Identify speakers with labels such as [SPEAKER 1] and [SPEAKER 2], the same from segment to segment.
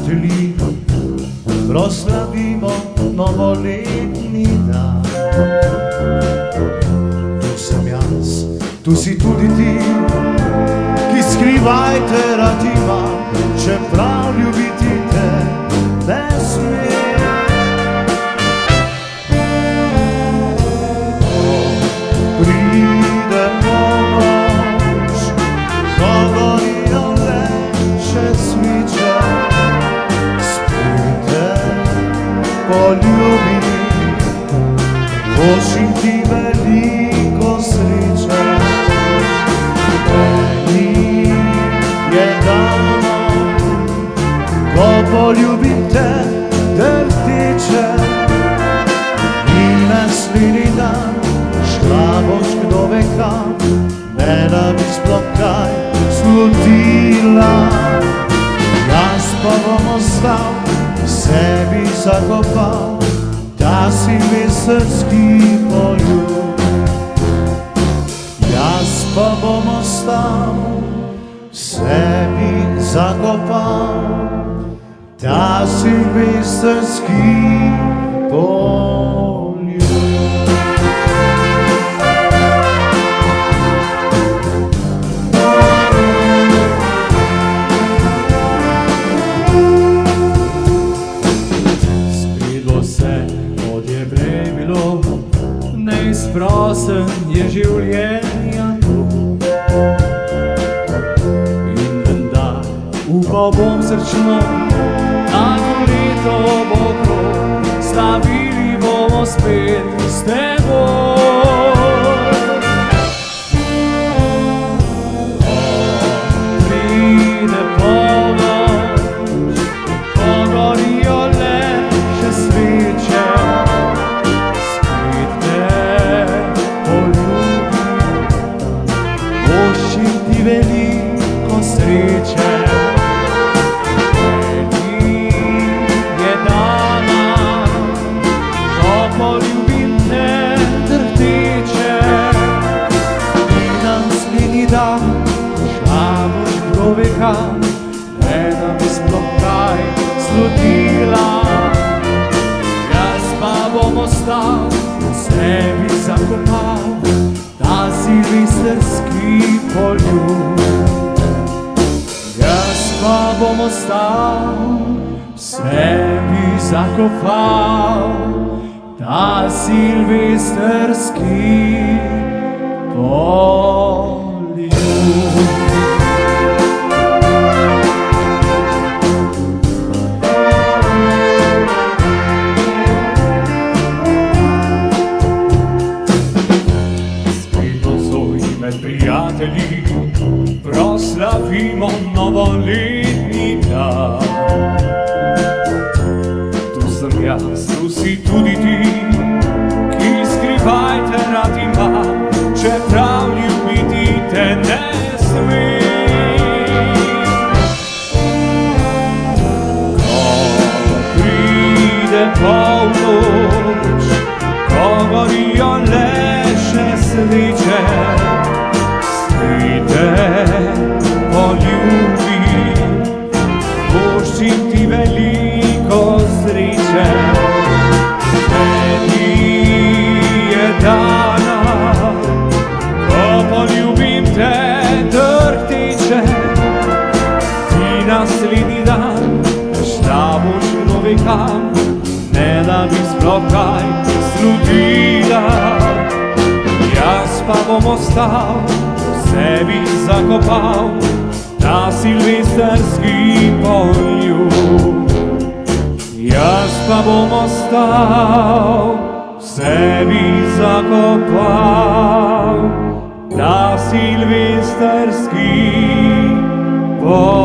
[SPEAKER 1] prijatelji, proslavimo novoletni dan. Tu sem jaz, tu si tudi ti, ki skrivajte rad imam, čeprav ljubiti te ne smem. Pride polnoč, ko gorijo le še sviče, spet te poljubim, pošljim ti veliko sreče. Meni je davno, ko poljubim te drhteče, in naslednji dan šla boš kdo ve kam, ne da bi sploh kaj slutila. Jaz pa bom ostal, sebi zakopal ta silvestrski poljub. Jaz pa bom ostal, sebi zakopal ta silvestrski poljub.
[SPEAKER 2] Neizprosen je življenja tu, in vendar upal bom srčno, eno leto bo krog, slavili bomo spet s teboj. Pride polnoč, ko gorijo le še sveče, veliko sreče. Meni je dana, ko poljubim te drhteče, in naslednji dan šla boš kdo ve kam, ne da bi sploh kaj slutila. Jaz pa bom ostal, sebi zakopal ta silvestrski poljub. Jaz pa bom ostal, sebi zakopal ta silvestrski poljub. Prijatelji, proslavimo novoletni dan. Tu sem jaz, tu si tudi ti, ki skrivajte rad imam, čeprav ljubiti te ne smem. Ko pride polnoč, ko gorijo le še sveče, te poljubim, pošljim ti veliko sreče. Meni je dana, ko poljubim te drhteče, ti naslednji dan šla boš kdo ve kam, ne da bi sploh kaj slutila. Jaz pa bom ostal, sebi zakopal ta silvestrski poljub. Jaz pa bom ostal, sebi zakopal ta silvestrski poljub.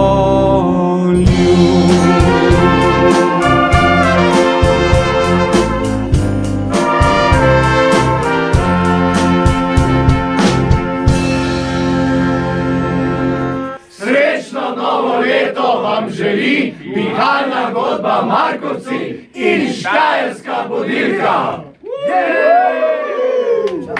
[SPEAKER 3] Vam želi Pihalna godba Markovci in Štajerska budilka.